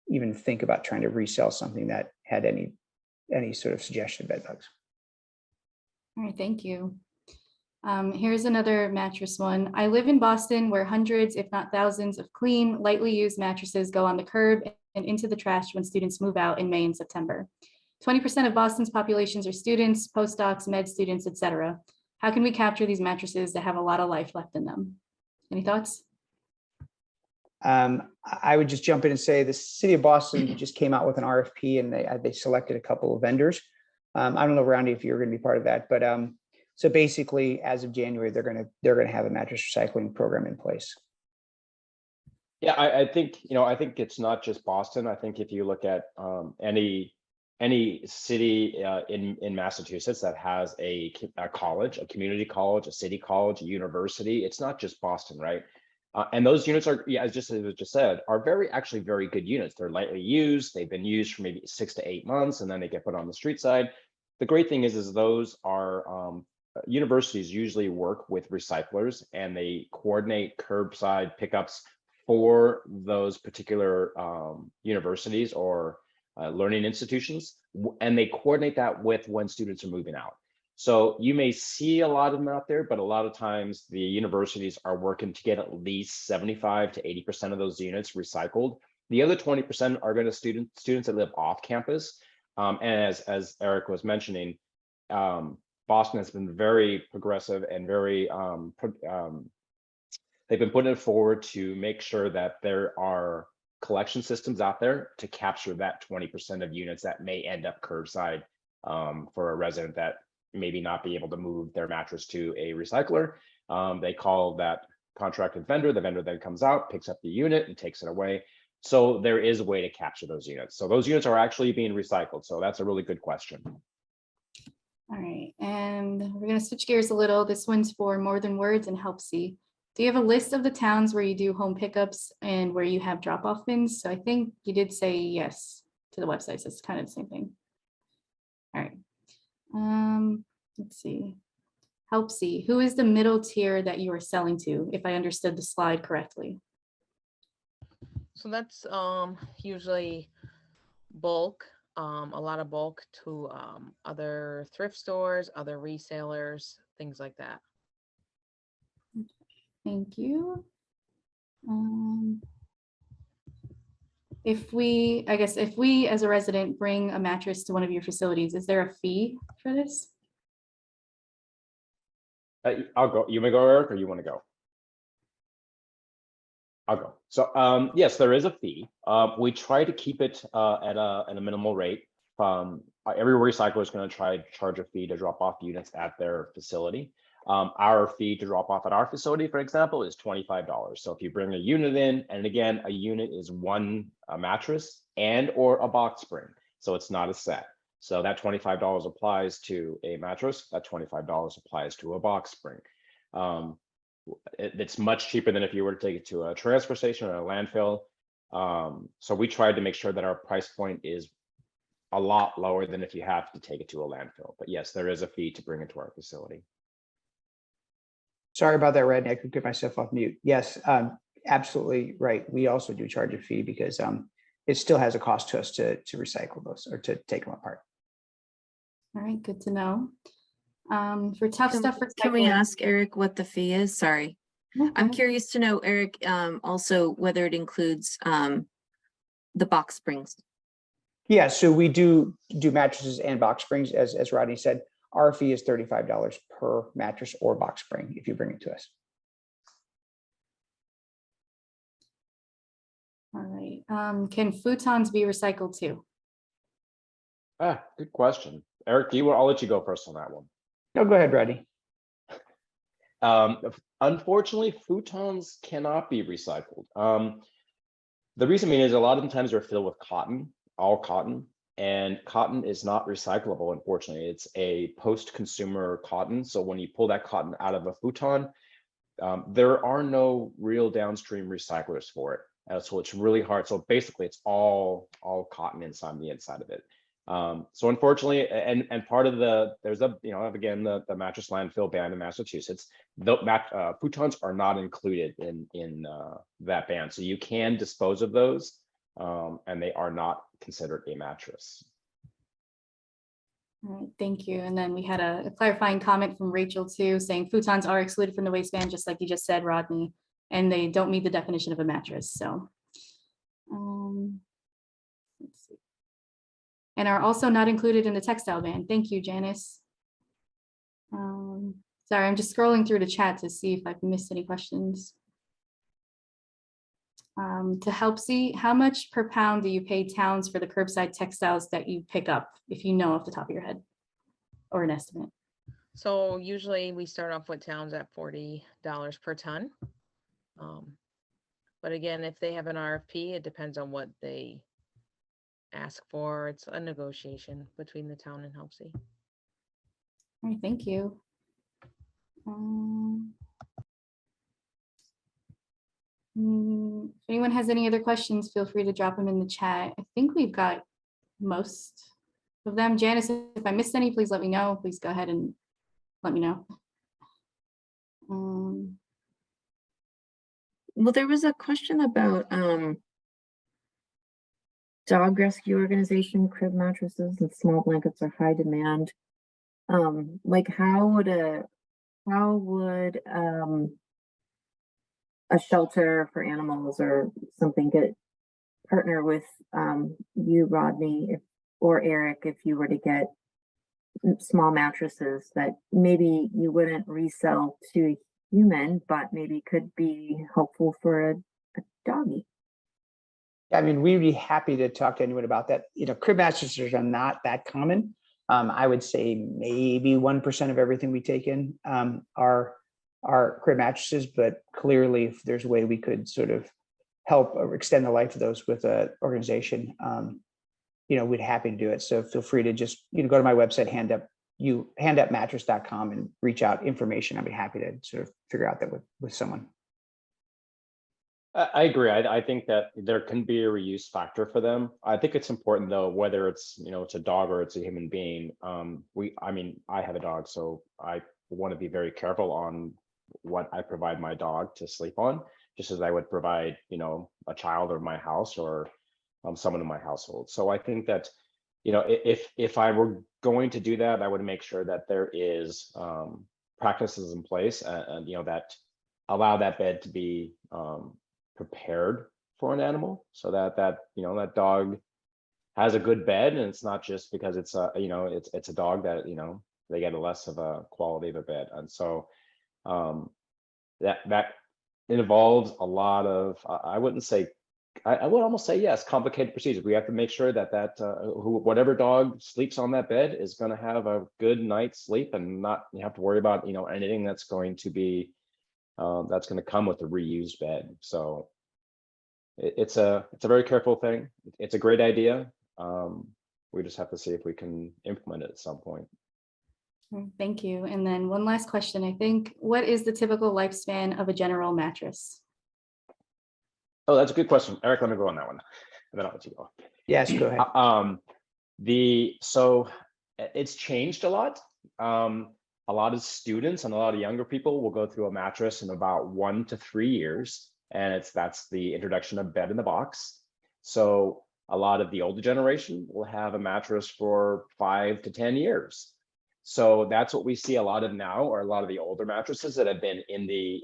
even think about trying to resell something that had any sort of suggestion of bed bugs. All right, thank you. Here's another mattress one. I live in Boston, where hundreds, if not thousands, of clean, lightly used mattresses go on the curb and into the trash when students move out in May and September. 20% of Boston's populations are students, postdocs, med students, etc. How can we capture these mattresses that have a lot of life left in them? Any thoughts? I would just jump in and say the city of Boston just came out with an RFP, and they selected a couple of vendors. I don't know, Roundy, if you're going to be part of that, but so basically, as of January, they're going to have a mattress recycling program in place. Yeah, I think it's not just Boston. I think if you look at any any city in Massachusetts that has a college, a community college, a city college, a university. It's not just Boston, right? And thos units are, yeah, as I just said, are actually very good units. They're lightly used. They've been used for maybe 6 to 8 months, and then they get put on the street side. The great thing is those are universities usually work with recyclers, and they coordinate curbside pickups for those particular universities or learning institutions, and they coordinate that with when students are moving out. So you may see a lot of them out there, but a lot of times the universities are working to get at least 75 to 80% of those units recycled. The other 20% are going to students that live off campus. And as Eric was mentioning, Boston has been very progressive and very they've been putting it forward to make sure that there are collection systems out there to capture that 20% of units that may end up curbside for a resident that maybe not be able to move their mattress to a recycler. They call that contracted vendor. The vendor then comes out, picks up the unit and takes it away. So there is a way to capture those units. So those units are actually being recycled. So that's a really good question. All right, and we're going to switch gears a little. This one's for More Than Words and Help See. Do you have a list of the towns where you do home pickups and where you have drop-off bins? So I think you did say yes to the website, so it's kind of the same thing. All right. Let's see. Help See. Who is the middle tier that you are selling to, if I understood the slide correctly? So that's usually bulk, a lot of bulk to other thrift stores, other resellers, things like that. Thank you. If we as a resident bring a mattress to one of your facilities, is there a fee for this? I'll go. You may go, Eric, or you want to go? I'll go. So yes, there is a fee. We try to keep it at a minimal rate. Every recycler is going to try to charge a fee to drop off units at their facility. Our fee to drop off at our facility, for example, is $25. So if you bring a unit in, and again, a unit is one mattress and or a box spring. So it's not a set. So that $25 applies to a mattress. That $25 applies to a box spring. It's much cheaper than if you were to take it to a transfer station or a landfill. So we tried to make sure that our price point is a lot lower than if you have to take it to a landfill. But yes, there is a fee to bring it to our facility. Sorry about that, Red. I could get myself off mute. Yes, absolutely right. We also do charge a fee because it still has a cost to us to recycle those or to take them apart. All right, good to know. For tough stuff, can we ask Eric what the fee is? Sorry. I'm curious to know, Eric, also whether it includes the box springs. Yeah, so we do mattresses and box springs, as Rodney said. Our fee is $35 per mattress or box spring if you bring it to us. All right. Can futons be recycled too? Good question. Eric, I'll let you go first on that one. No, go ahead, Rodney. Unfortunately, futons cannot be recycled. The reason being is a lot of the times they're filled with cotton, all cotton, and cotton is not recyclable, unfortunately. It's a post-consumer cotton. So when you pull that cotton out of a futon, there are no real downstream recyclers for it. So it's really hard. So basically it's all cotton inside the inside of it. So unfortunately, and part of there's again, the mattress landfill ban in Massachusetts, futons are not included in that ban. So you can dispose of those, and they are not considered a mattress. All right, thank you. And then we had a clarifying comment from Rachel too, saying futons are excluded from the waistband, just like you just said, Rodney, and they don't meet the definition of a mattress. So, let's see. And are also not included in the textile ban. Thank you, Janice. Sorry, I'm just scrolling through the chat to see if I've missed any questions. To help see, how much per pound do you pay towns for the curbside textiles that you pick up, if you know off the top of your head, or an estimate? So usually we start off with towns at $40 per ton. But again, if they have an RFP, it depends on what they ask for. It's a negotiation between the town and HELPC. All right, thank you. If anyone has any other questions, feel free to drop them in the chat. I think we've got most of them. Janice, if I missed any, please let me know. Please go ahead and let me know. Well, there was a question about dog rescue organization, crib mattresses and small blankets are high demand. Like how would a shelter for animals or something get partner with you, Rodney, or Eric, if you were to get small mattresses that maybe you wouldn't resell to a human, but maybe could be helpful for a doggy? I mean, we'd be happy to talk to anyone about that. You know, crib mattresses are not that common. I would say maybe 1% of everything we take in are crib mattresses, but clearly if there's a way we could sort of help or extend the life of those with an organization, you know, we'd happy to do it. So feel free to just, you know, go to my website, handupmattress.com and reach out information. I'd be happy to sort of figure out that with someone. I agree. I think that there can be a reuse factor for them. I think it's important though, whether it's, you know, it's a dog or it's a human being. I mean, I have a dog, so I want to be very careful on what I provide my dog to sleep on, just as I would provide, you know, a child or my house or someone in my household. So I think that, you know, if I were going to do that, I would make sure that there is practices in place and you know, that allow that bed to be prepared for an animal, so that you know, that dog has a good bed, and it's not just because it's a, you know, it's a dog that, you know, they get a less of a quality of a bed. And so that involves a lot of I would almost say yes, complicated procedures. We have to make sure that whatever dog sleeps on that bed is going to have a good night's sleep and not you have to worry about, you know, anything that's going to be that's going to come with a reused bed. So it's a very careful thing. It's a great idea. We just have to see if we can implement it at some point. Thank you. And then one last question, I think, what is the typical lifespan of a general mattress? Oh, that's a good question. Eric, let me go on that one, and then I'll let you go. Yes, go ahead. So it's changed a lot. A lot of students and a lot of younger people will go through a mattress in about 1 to 3 years, and that's the introduction of bed in the box. So a lot of the older generation will have a mattress for 5 to 10 years. So that's what we see a lot of now, or a lot of the older mattresses that have been in the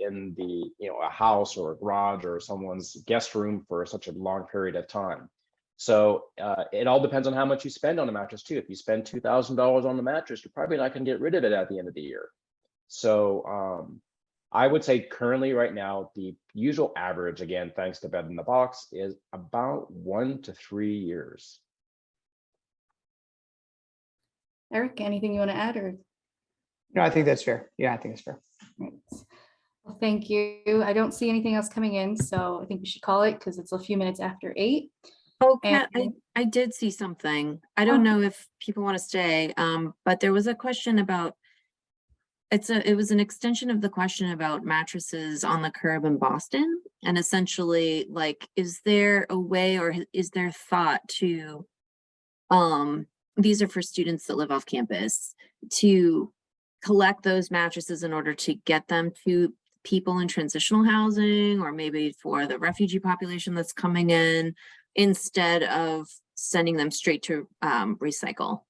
you know, a house or a garage or someone's guest room for such a long period of time. So it all depends on how much you spend on a mattress too. If you spend $2,000 on the mattress, you're probably not going to get rid of it at the end of the year. So I would say currently right now, the usual average, again, thanks to bed in the box, is about 1 to 3 years. Eric, anything you want to add? Or No, I think that's fair. Yeah, I think it's fair. right. Well, thank you. I don't see anything else coming in, so I think we should call it because it's a few minutes after 8. Oh, Kat, I did see something. I don't know if people want to stay, but there was a question about, it was an extension of the question about mattresses on the curb in Boston. And essentially, like, is there a way or is there thought to, these are for students that live off campus, to collect those mattresses in order to get them to people in transitional housing, or maybe for the refugee population that's coming in, instead of sending them straight to recycle?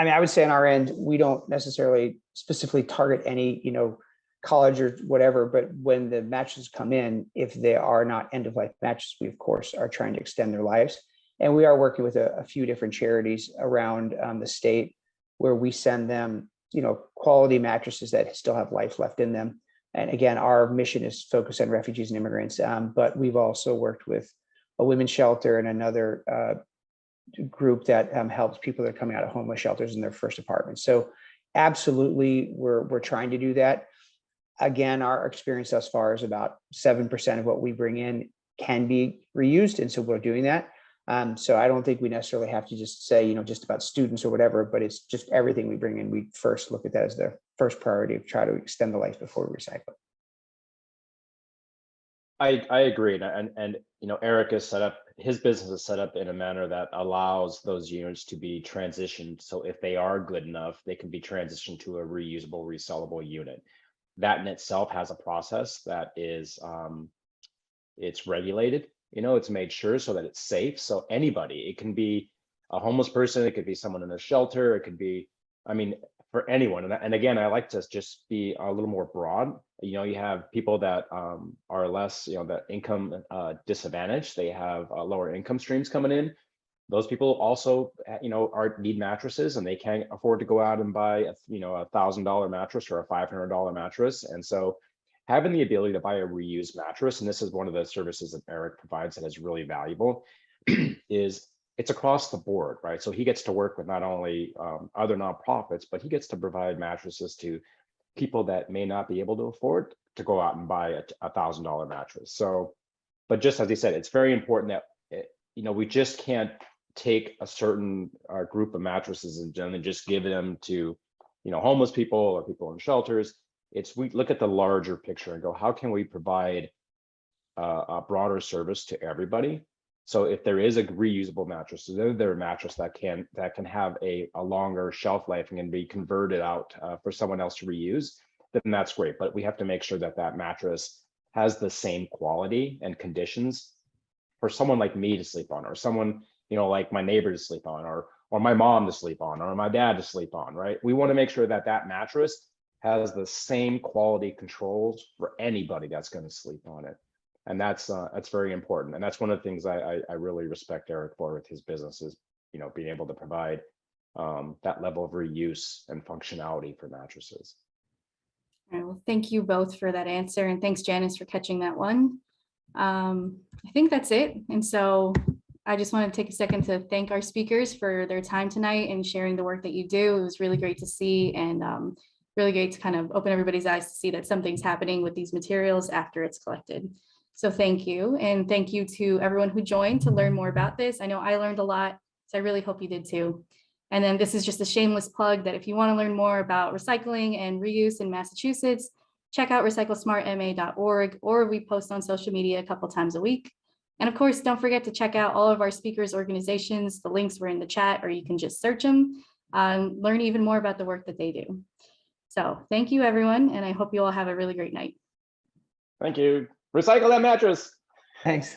I mean, I would say on our end, we don't necessarily specifically target any, you know, college or whatever, but when the mattresses come in, if they are not end of life mattresses, we of course are trying to extend their lives. And we are working with a few different charities around the state where we send them, you know, quality mattresses that still have life left in them. And again, our mission is focused on refugees and immigrants, but we've also worked with a women's shelter and another group that helps people that are coming out of homeless shelters in their first apartment. So absolutely, we're trying to do that. Again, our experience thus far is about 7% of what we bring in can be reused, and so we're doing that. So I don't think we necessarily have to just say, you know, just about students or whatever, but it's just everything we bring in. We first look at that as the first priority of try to extend the life before we recycle. I agree, and you know, Eric is set up, his business is set up in a manner that allows those units to be transitioned. So if they are good enough, they can be transitioned to a reusable, resellable unit. That in itself has a process that is it's regulated. You know, it's made sure so that it's safe. So anybody, it can be a homeless person, it could be someone in a shelter, it could be, I mean, for anyone. And again, I like to just be a little more broad. You know, you have people that are less, you know, the income disadvantaged. They have lower income streams coming in. Those people also, you know, need mattresses, and they can't afford to go out and buy a, you know, $1,000 mattress or a $500 mattress. And so having the ability to buy a reused mattress, and this is one of the services that Eric provides that is really valuable, is it's across the board, right? So he gets to work with not only other nonprofits, but he gets to provide mattresses to people that may not be able to afford to go out and buy a $1,000 mattress. So, but just as he said, it's very important that, you know, we just can't take a certain group of mattresses and then just give them to, you know, homeless people or people in shelters. It's, we look at the larger picture and go, how can we provide a broader service to everybody? So if there is a reusable mattress, so there a mattress that can have a longer shelf life and can be converted out for someone else to reuse, then that's great. But we have to make sure that that mattress has the same quality and conditions for someone like me to sleep on, or someone, you know, like my neighbor to sleep on, or my mom to sleep on, or my dad to sleep on, right? We want to make sure that that mattress has the same quality controls for anybody that's going to sleep on it. And that's very important. And that's one of the things I really respect Eric for with his business is, you know, being able to provide that level of reuse and functionality for mattresses. All right, well, thank you both for that answer. And thanks, Janice, for catching that one. I think that's it. And so I just want to take a second to thank our speakers for their time tonight and sharing the work that you do. It was really great to see, and really great to kind of open everybody's eyes to see that something's happening with these materials after it's collected. So thank you. And thank you to everyone who joined to learn more about this. I know I learned a lot, so I really hope you did too. And then this is just a shameless plug that if you want to learn more about recycling and reuse in Massachusetts, check out recyclesmartma.org, or we post on social media a couple times a week. And of course, don't forget to check out all of our speakers' organizations. The links were in the chat, or you can just search them and learn even more about the work that they do. So thank you, everyone, and I hope you all have a really great night. Thank you. Recycle that mattress. Thanks.